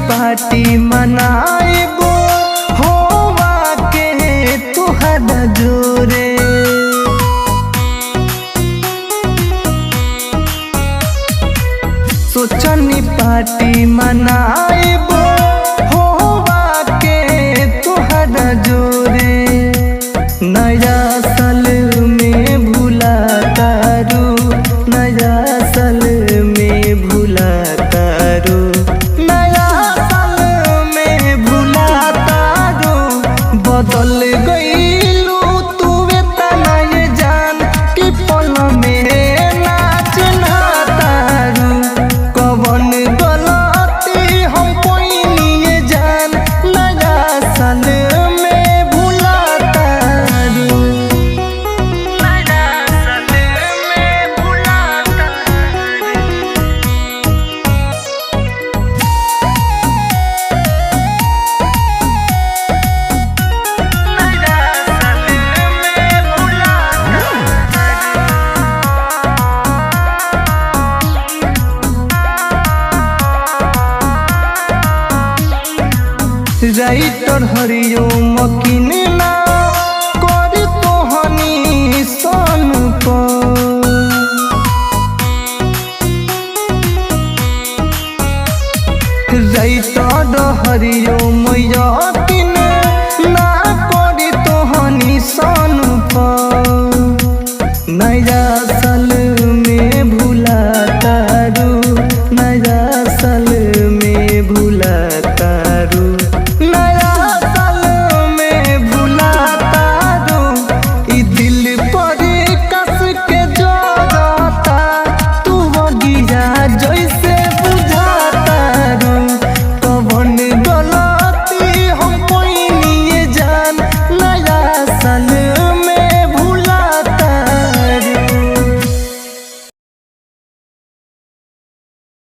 Party मनाएबो होवा के तुहरा जोरे। सोचनी पार्टी मनाएबो होवा के तुहरा जोरे। नया साल में भूला तारू, नया साल में भूला तारू, नया साल में भूला तारू। बदल गईलू तू तना ये जान कि पल में नाच ना तारू। कवन गलती हम कोई नहीं जान, नया साल में भूला तारू, नया साल में भूला तारू। राइटर हरिओम मकिन